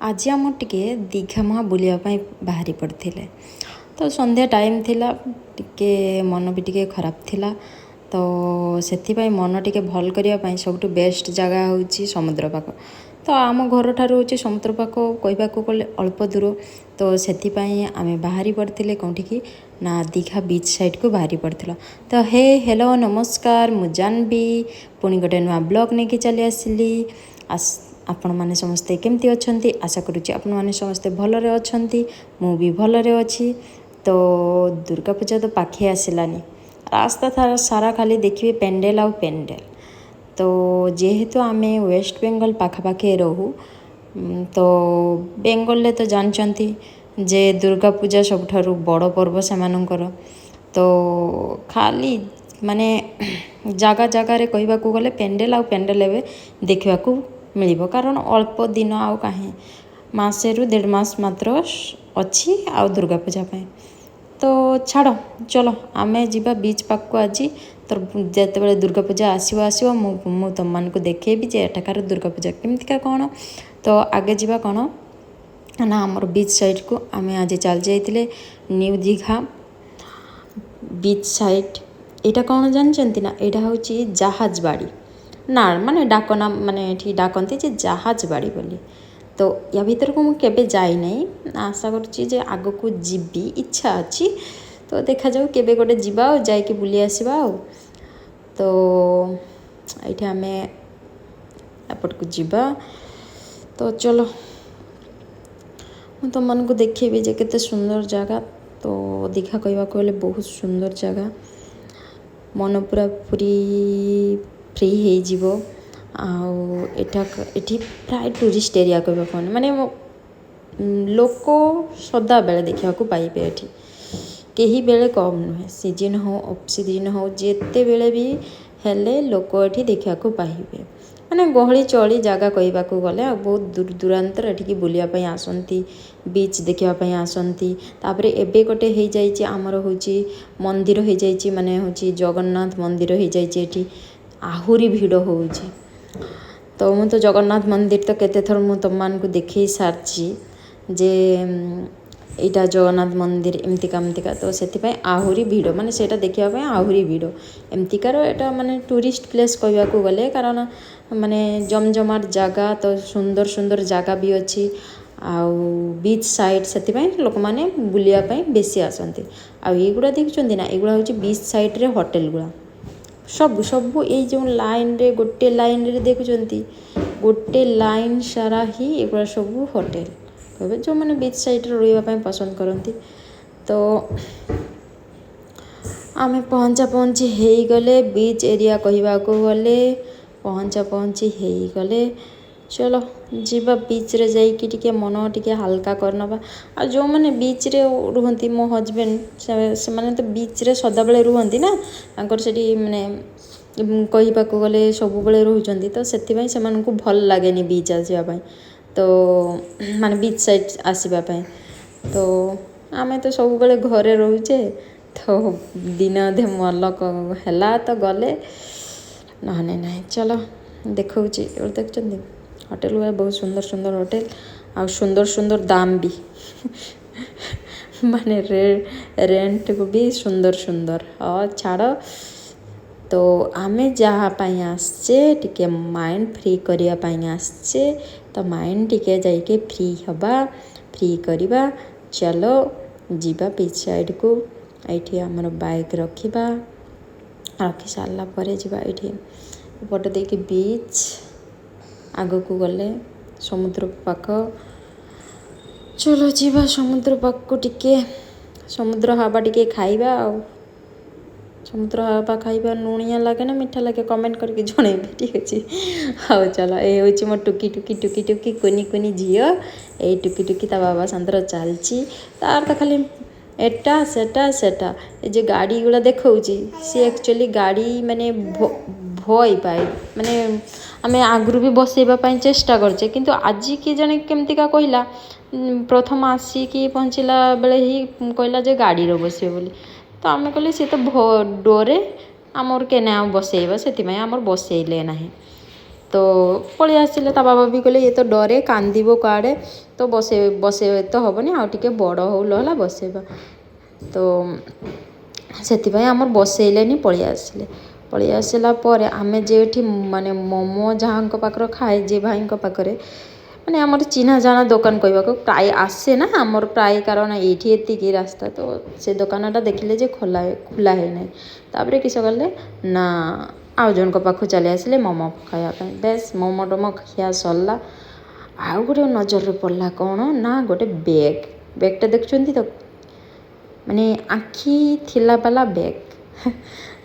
आज आम टे दीघा मुहा बुलायापाई बाहरी पड़ते तो संध्या टाइम थिला टिके मन भी टिके खराब थिला तो से मन टिके भल करने सब बेस्ट जगह हूँ समुद्र पाख तो आम घर ठार हूँ समुद्र पाख कहवाक गले अल्प दूर तो से आम बाहरी पड़ते कौटिकी ना दीघा बीच साइड को बाहरी पड़ता तो हेलो नमस्कार मु जानवी पुणी गोटे नुआ ब्लॉग नहीं चली आसली आपण मैंने समस्ते केमती अच्छी आशा करुच्ची आपण मैंने समस्ते भलरे अच्छी मु भी भलरे अच्छी तो दुर्गा पूजा तो पाखे आसलानी रास्ता था सारा खाली देखिए पेंडेल आउ पेंडेल तो जेहेतु आम वेस्ट बेंगल पाखापाखे रहू तो बेंगल तो जानते जे दुर्गा पूजा सबुठारु बड़ पर्व सेमानंकर तो खाली माने जगह जगार कहवाक गले पेंडेल आउ पेंडेल एवं देखा मिल कारण अल्प दिन आउ कहीं मसे रु 1.5 मास मात्र अच्छी आ दुर्गा पूजा तो छाड़ चलो आमे जीवा बीच पाक को आज तो जिते दुर्गा पूजा आसो आसो मु तुम मान को देखेबी जे एठाकार दुर्गा पूजा केमतिका कौन तो आगे जीवा कौन ना आमर बीच साइड को आम आज चल जाइए न्यू दीघा बीच साइड यहाँ कौन जानते ना यहाँ हूँ जहाज बाड़ी ना माने डाकना माने ये डाकती जे जहाज बाड़ी बोली तो या भीतर को मुझे जाई नहीं आशा करुच्ची आग को जीवी इच्छा अच्छी तो देखा जाऊ केबे गोटे जीवा जाइए बुली आसवा तो ये आम एपट को जीवा तो चलो तुम मन को देखेबी जे केते सुंदर जगह तो दीघा कहवाक गले बहुत सुंदर जगह मन पूरा पूरी फ्री हो जीवो एठी प्राय टूरिस्ट एरिया कहवाक माने लोक सदा बेले देखा पाइबे एठी कहीं बेले कम नुहे सीजन हो ऑफ सीजन हो जिते बेले भी हेले लोक एठी देखा पाइबे माने गहली चली जगह कहवाक गले बहुत दूर दूरांतर एठिकी बुलियापाई आसंती बीच देखापाई आसंती तापर एबे गोटे हो जाइए आमर हूँ मंदिर हो जाइए माने हूँ जगन्नाथ मंदिर हो जाइए एठी आहुरी भिड़ हो तो मु तो जगन्नाथ मंदिर तो केते थर मु तुम मान को देखे सारी जे यहाँ जगन्नाथ मंदिर एमतिका तो से आहुरी भिड़ माने सेटा देखापी आहुरी भिड़ एमतिकार एटा माने टूरिस्ट प्लेस कहवाक गले कारण माने जमजमार जगह तो सुंदर सुंदर जगह भी अच्छी आउ बीच साइड से लोक मैंने बुलियापाई बेसी आसती आईगुड़ा देखुं ना एगुड़ा हूँ बीच साइड रे होटेल गुड़ा सब सब ये जो लाइन रे गोटे लाइन रे देखुंत गोटे लाइन सारा ही एगुड़ा सब होटेल कहे जो मैंने बीच साइड रे रही पसंद करती तो आम पहुँची हो गले बीच एरिया कहवाक गले पहुँची हो गले चलो जीवा बीच रे जाइए टिके मन टिके हल्का करनबा आ जो मैंने बीच रे रुहंती मो हजबैंड से माने तो बीच रे सदा बेले रुहंती ना तांकर सेठी माने कहवाक गले सब बेले रुचंती तो सेति से भल लगे बीच आसवाई तो माने बीच साइड आसवाई तो आमे तो सब बेले घरे रोचे तो दिन अधे मलक है तो गले नहने ना चलो देखा देखते होटेल गुड़ा बहुत सुंदर सुंदर होटेल आ सुंदर सुंदर दाम भी माने रेंट को भी सुंदर सुंदर हाँ छाड़ तो आमे जहाँपाई आसचे टिके माइंड फ्री करने आसचे तो माइंड टिके जाइके फ्री हवा फ्री करवा चलो जीवा बीच साइड को ये आमर बाइक रखा रखी सारा पर जीवा ये पट देके बीच आग को गले समुद्र पाख चलो जीवा समुद्र पाख को टिके समुद्र हवा टिके खाइबा समुद्र हवा खाइबा लुणिया लगे ना मीठा लगे कमेंट करके जन ठीक अच्छे हाँ चलो ये हूँ मो टुकी टुकी टुकी टुकी कुनी कुनी झील ये टुकी टुकी ता बाबा सागर चलची तार तो खाली एटा सेटा सेटा ये गाड़ी गुड़ा देखा सी एक्चुअली गाड़ी माने भय पाए माने आम आगु भी बसैवाई चेष्टा करचे किंतु आज किए जड़े केमतिका कहला प्रथम आसिकी पहुँचला बेले ही कहला जे गाड़ी रो बसवे बोली तो आम कहले सी तो डोरे आमर केने बसैबा से आमर बसैले ना तो पलि आसिले ता बाबा भी कहले ये तो डरे कांदिबो कुआडे तो बसे तो हेनी आउ टिके बड़ हो लहला बसेबा तो ସେଥିପାଇଁ ଆମର ବସେଇଲେନି ପଳେଇ ଆସିଲା ପରେ ଆମେ ଯେଉଁଠି ମାନେ ମୋମୋ ଯାହାଙ୍କ ପାଖରେ ଖାଏ ଯେ ଭାଇଙ୍କ ପାଖରେ ମାନେ ଆମର ଚିହ୍ନା ଜାଣା ଦୋକାନ କହିବାକୁ ପ୍ରାୟ ଆସେ ନା ଆମର ପ୍ରାୟ କାରଣ ଏଇଠି ଏତିକି ରାସ୍ତା ତ ସେ ଦୋକାନଟା ଦେଖିଲେ ଯେ ଖୋଲା ହେଇନାହିଁ ତାପରେ କିସ କଲେ ନା ଆଉ ଜଣଙ୍କ ପାଖକୁ ଚାଲି ଆସିଲେ ମୋମୋ ଖାଇବା ପାଇଁ ବେଶ ମୋମୋ ଟୋମୋ ଖିଆ ସରିଲା ଆଉ ଗୋଟେ ନଜରରେ ପଡ଼ିଲା କ'ଣ ନା ଗୋଟେ ବ୍ୟାଗ୍ଟା ଦେଖୁଛନ୍ତି ତ ମାନେ ଆଖି ଥିଲା ବାଲା ବ୍ୟାଗ୍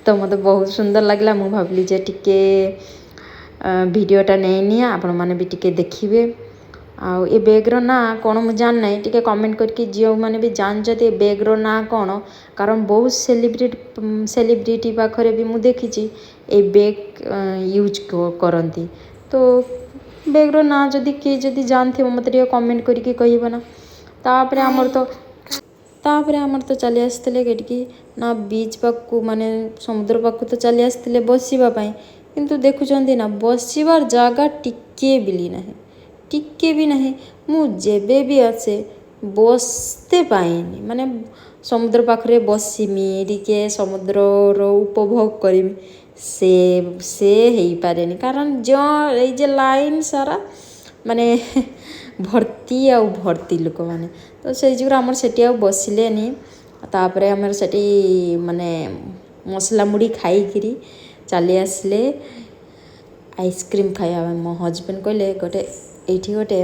ତ ମୋତେ ବହୁତ ସୁନ୍ଦର ଲାଗିଲା ମୁଁ ଭାବିଲି ଯେ ଟିକେ ଭିଡ଼ିଓଟା ନେଇନିଆ ଆପଣମାନେ ବି ଟିକେ ଦେଖିବେ ଆଉ ଏ ବ୍ୟାଗ୍ର ନାଁ କ'ଣ ମୁଁ ଜାଣିନାହିଁ ଟିକେ କମେଣ୍ଟ କରିକି ଯେଉଁମାନେ ବି ଜାଣିଛନ୍ତି ଏ ବ୍ୟାଗ୍ର ନାଁ କ'ଣ କାରଣ ବହୁତ ସେଲିବ୍ରିଟି ପାଖରେ ବି ମୁଁ ଦେଖିଛି ଏ ବ୍ୟାଗ୍ ୟୁଜ୍ କରନ୍ତି ତ ବ୍ୟାଗ୍ର ନାଁ ଯଦି କିଏ ଯଦି ଜାଣିଥିବ ମୋତେ ଟିକେ କମେଣ୍ଟ କରିକି କହିବ ନା ତାପରେ ଆମର ତ ଚାଲି ଆସିଥିଲେ କେଟିକି ନା ବିଚ୍ ପାଖକୁ ମାନେ ସମୁଦ୍ର ପାଖକୁ ତ ଚାଲି ଆସିଥିଲେ ବସିବା ପାଇଁ କିନ୍ତୁ ଦେଖୁଛନ୍ତି ନା ବସିବାର ଜାଗା ଟିକେ ବି ନାହିଁ ମୁଁ ଯେବେ ବି ଆସେ ବସତେ ପାଏନି ମାନେ ସମୁଦ୍ର ପାଖରେ ବସିମି ଟିକେ ସମୁଦ୍ରର ଉପଭୋଗ କରିମି ସେ ହେଇପାରେନି କାରଣ ଏଇ ଯେ ଲାଇନ୍ ସାରା ମାନେ ଭର୍ତ୍ତି ଲୋକମାନେ ତ ସେଇ ଯୋଗୁଁ ଆମର ସେଠି ଆଉ ବସିଲେନି ତାପରେ ଆମର ସେଠି ମାନେ ମସଲା ମୁଢ଼ି ଖାଇକିରି ଚାଲି ଆସିଲେ ଆଇସ୍କ୍ରିମ୍ ଖାଇବା ପାଇଁ ମୋ ହଜବେଣ୍ଡ କହିଲେ ଏଇଠି ଗୋଟେ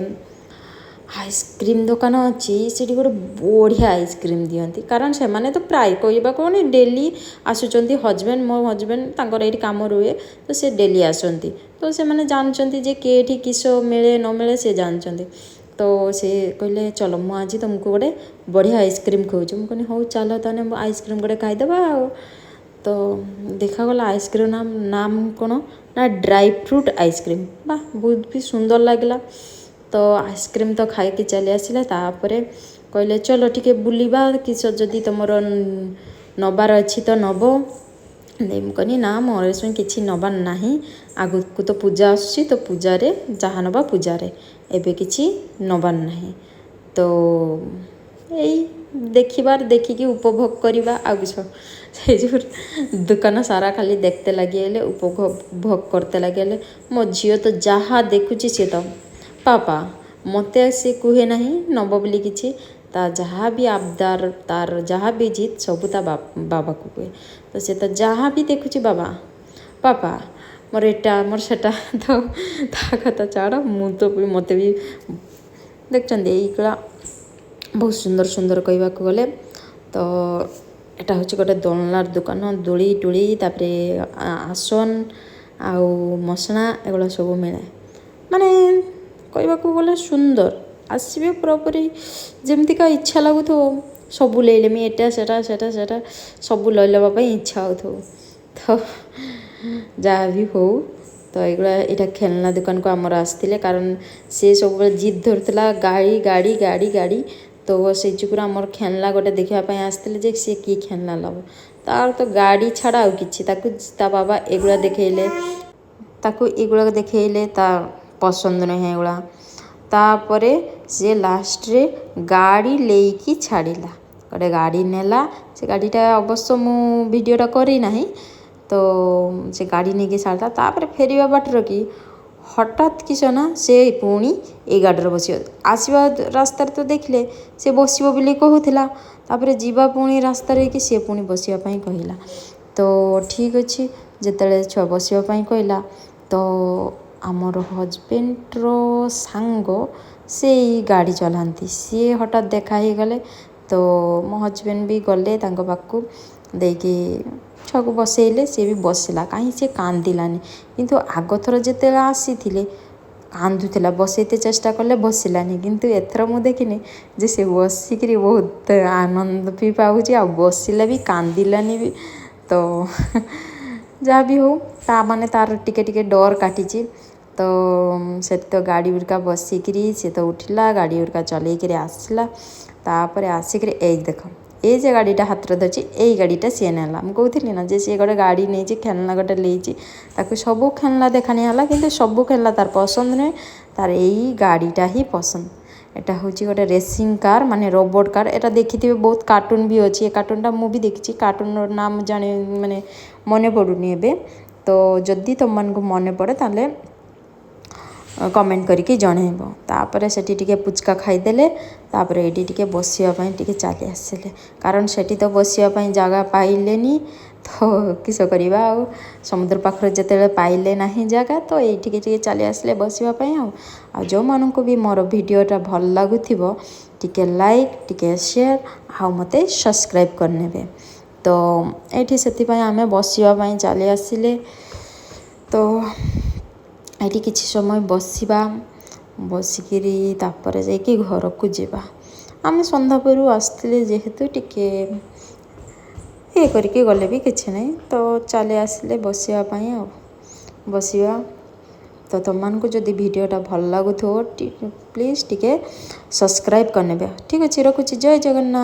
ଆଇସ୍କ୍ରିମ୍ ଦୋକାନ ଅଛି ସେଠି ଗୋଟେ ବଢ଼ିଆ ଆଇସ୍କ୍ରିମ୍ ଦିଅନ୍ତି କାରଣ ସେମାନେ ତ ପ୍ରାୟ କହିବାକୁ ମାନେ ଡେଲି ଆସୁଛନ୍ତି ମୋ ହଜବେଣ୍ଡ ତାଙ୍କର ଏଇଠି କାମ ରୁହେ ତ ସେ ଡେଲି ଆସନ୍ତି ତ ସେମାନେ ଜାଣିଛନ୍ତି ଯେ କେଉଁଠି କିସ ମିଳେ ନ ମିଳେ ସେ ଜାଣିଛନ୍ତି ତ ସେ କହିଲେ ଚଲ ମୁଁ ଆଜି ତୁମକୁ ଗୋଟେ ବଢ଼ିଆ ଆଇସ୍କ୍ରିମ୍ ଖୁଆଉଛି ମୁଁ କହିଲି ହଉ ଚାଲ ତାହେଲେ ଆଇସ୍କ୍ରିମ୍ ଗୋଟେ ଖାଇଦେବା ଆଉ ତ ଦେଖାଗଲା ଆଇସ୍କ୍ରିମ୍ ନାମ କ'ଣ ନା ଡ୍ରାଇ ଫ୍ରୁଟ୍ ଆଇସ୍କ୍ରିମ୍ ବା ବହୁତ ବି ସୁନ୍ଦର ଲାଗିଲା ତ ଆଇସ୍କ୍ରିମ୍ ତ ଖାଇକି ଚାଲି ଆସିଲା ତାପରେ କହିଲେ ଚଲ ଟିକେ ବୁଲିବା କିସ ଯଦି ତୁମର ନେବାର ଅଛି ତ ନେବ ମୁଁ କହିନି ନା ମୋର ଏସବୁ କିଛି ନେବାର ନାହିଁ ଆଗକୁ ତ ପୂଜା ଆସୁଛି ତ ପୂଜାରେ ଯାହା ନେବା ପୂଜାରେ ଏବେ କିଛି ନେବାର ନାହିଁ ତ ଏଇ ଦେଖିକି ଉପଭୋଗ କରିବା ଆଉ କିସ ସେଇ ଯେଉଁ ଦୋକାନ ସାରା ଖାଲି ଦେଖତେ ଲାଗିଗଲେ ଉପଭୋଗ କରତେ ଲାଗିଗଲେ ମୋ ଝିଅ ତ ଯାହା ଦେଖୁଛି ସେ ତ ପାପା ମୋତେ ସେ କୁହେ ନାହିଁ ନେବ ବୋଲି କିଛି ତା ଯାହା ବି ଆବଦାର ତାର ଯାହା ବି ଜିତ୍ ସବୁ ତା ବାବାକୁ କୁହେ ତ ସେ ତ ଯାହା ବି ଦେଖୁଛି ବାବା ପାପା ମୋର ଏଇଟା ମୋର ସେଟା ତ ତା କଥା ଛାଡ଼ ମୋତେ ବି ଦେଖୁଛନ୍ତି ଏଇଗୁଡ଼ା ବହୁତ ସୁନ୍ଦର କହିବାକୁ ଗଲେ ତ ଏଟା ହେଉଛି ଗୋଟେ ଦୋଳନାର ଦୋକାନ ଦୋଳି ତାପରେ ଆସନ ଆଉ ମସଣା ଏଗୁଡ଼ା ସବୁ ମିଳେ ମାନେ କହିବାକୁ ଗଲେ ସୁନ୍ଦର ଆସିବେ ପୁରାପୁରି ଯେମିତିକା ଇଚ୍ଛା ଲାଗୁଥିବ ସବୁ ଲେଇଲେମି ଏଟା ସେଟା ସବୁ ଲଇଲବା ପାଇଁ ଇଚ୍ଛା ହେଉଥିବ ତ ଯାହା ବି ହଉ ତ ଏଇଟା ଖେଳନା ଦୋକାନକୁ ଆମର ଆସିଥିଲେ କାରଣ ସେ ସବୁବେଳେ ଜିଦ୍ ଧରୁଥିଲା ଗାଡ଼ି ତ ସେଇ ଯୁଗୁରୁ ଆମର ଖେଳନା ଗୋଟେ ଦେଖିବା ପାଇଁ ଆସିଥିଲେ ଯେ ସେ କି ଖେଳନା ନେବ ତାର ତ ଗାଡ଼ି ଛାଡ଼ା ଆଉ କିଛି ତା ବାବା ଏଗୁଡ଼ା ଦେଖେଇଲେ ତା ପସନ୍ଦ ନୁହେଁ ଏଗୁଡ଼ା ତାପରେ ସେ ଲାଷ୍ଟରେ ଗାଡ଼ି ନେଇକି ଛାଡ଼ିଲା ଗୋଟେ ଗାଡ଼ି ନେଲା ସେ ଗାଡ଼ିଟା ଅବଶ୍ୟ ମୁଁ ଭିଡ଼ିଓଟା କରିନାହିଁ ତ ସେ ଗାଡ଼ି ନେଇକି ଛାଡ଼ିଲା ତାପରେ ଫେରିବା ବାଟରେ କି ହଠାତ୍ କିସ ନା ସେ ପୁଣି ଏଇ ଗାଡ଼ିରେ ବସିବ ଆସିବା ରାସ୍ତାରେ ତ ଦେଖିଲେ ସେ ବସିବ ବୋଲି କହୁଥିଲା ତାପରେ ଯିବା ପୁଣି ରାସ୍ତାରେ କି ସେ ପୁଣି ବସିବା ପାଇଁ କହିଲା ତ ଠିକ୍ ଅଛି ଯେତେବେଳେ ଛୁଆ ବସିବା ପାଇଁ କହିଲା ତ ଆମର ହଜବେଣ୍ଡର ସାଙ୍ଗ ସେଇ ଗାଡ଼ି ଚଲାନ୍ତି ସିଏ ହଠାତ୍ ଦେଖା ହେଇଗଲେ ତ ମୋ ହଜବେଣ୍ଡ ବି ଗଲେ ତାଙ୍କ ପାଖକୁ ଦେଇକି ଛୁଆକୁ ବସେଇଲେ ସିଏ ବି ବସିଲା କାହିଁ ସେ କାନ୍ଦିଲାନି କିନ୍ତୁ ଆଗଥର ଯେତେବେଳେ ଆସିଥିଲେ କାନ୍ଦୁଥିଲା ବସେଇତେ ଚେଷ୍ଟା କଲେ ବସିଲାନି କିନ୍ତୁ ଏଥର ମୁଁ ଦେଖିନି ଯେ ସେ ବସିକିରି ବହୁତ ଆନନ୍ଦ ବି ପାଉଛି ଆଉ ବସିଲେ ବି କାନ୍ଦିଲାନି ବି ତ ଯାହା ବି ହଉ ମାନେ ତାର ଟିକେ ଡର କାଟିଛି ତ ସେଠି ତ ଗାଡ଼ି ଗୁଡ଼ିକା ବସିକିରି ସେ ତ ଉଠିଲା ଗାଡ଼ି ଗୁଡ଼ିକା ଚଲେଇକିରି ଆସିଲା ତାପରେ ଆସିକିରି ଏଇ ଦେଖ ଏ ଯେ ଗାଡ଼ିଟା ହାତରେ ଧରିଛି ଏଇ ଗାଡ଼ିଟା ସିଏ ନେଲା। ମୁଁ କହୁଥିଲି ନା ଯେ ସିଏ ଗୋଟେ ଗାଡ଼ି ନେଇଛି, ଖେଳନା ଗୋଟେ ନେଇଛି, ତାକୁ ସବୁ ଖେଳନା ଦେଖାନି ହେଲା, କିନ୍ତୁ ସବୁ ଖେଳନା ତାର ପସନ୍ଦ ନୁହେଁ, ତାର ଏଇ ଗାଡ଼ିଟା ହିଁ ପସନ୍ଦ। এটা ହେଉଛି ଗୋଟେ ରେସିଂ କାର୍, ମାନେ ରୋବୋଟ୍ କାର୍। এটা ଦେଖିଥିବେ ବହୁତ କାର୍ଟୁନ୍ ବି ଅଛି, ଏ କାର୍ଟୁନ୍ଟା ମୁଁ ବି ଦେଖିଛି, କାର୍ଟୁନ୍ର ନାମ ଜାଣି ମାନେ ମନେ ପଡ଼ୁନି ଏବେ। ତ ଯଦି ତୁମମାନଙ୍କୁ ମନେ ପଡ଼େ ତାହେଲେ କମେଣ୍ଟ କରିକି ଜଣାଇବ। ତାପରେ ସେଠି ଟିକେ ପୁଚକା ଖାଇଦେଲେ, ତାପରେ ଏଇଠି ଟିକେ ବସିବା ପାଇଁ ଟିକେ ଚାଲି ଆସିଲେ, କାରଣ ସେଠି ତ ବସିବା ପାଇଁ ଜାଗା ପାଇଲେନି, ତ କିସ କରିବା ଆଉ, ସମୁଦ୍ର ପାଖରେ ଯେତେବେଳେ ପାଇଲେ ନାହିଁ ଜାଗା, ତ ଏଇଠିକି ଟିକେ ଚାଲି ଆସିଲେ ବସିବା ପାଇଁ। ଆଉ ଯେଉଁମାନଙ୍କୁ ବି ମୋର ଭିଡ଼ିଓଟା ଭଲ ଲାଗୁଥିବ ଟିକେ ଲାଇକ୍, ଟିକେ ସେୟାର, ଆଉ ମୋତେ ସବସ୍କ୍ରାଇବ୍ କରିନେବେ। ତ ଏଇଠି ସେଥିପାଇଁ ଆମେ ବସିବା ପାଇଁ ଚାଲି ଆସିଲେ। ତ ଏଇଠି କିଛି ସମୟ ବସିବା, ବସିକିରି ତାପରେ ଯାଇକି ଘରକୁ ଯିବା। ଆମେ ସନ୍ଧ୍ୟାପରୁ ଆସିଥିଲେ ଯେହେତୁ ଟିକେ ଇଏ କରିକି ଗଲେ ବି କିଛି ନାହିଁ, ତ ଚାଲି ଆସିଲେ ବସିବା ପାଇଁ ଆଉ ବସିବା। ତ ତୁମମାନଙ୍କୁ ଯଦି ଭିଡ଼ିଓଟା ଭଲ ଲାଗୁଥିବ ପ୍ଲିଜ୍ ଟିକେ ସବସ୍କ୍ରାଇବ୍ କରିନେବେ। ଠିକ୍ ଅଛି, ରଖୁଛି। ଜୟ ଜଗନ୍ନାଥ।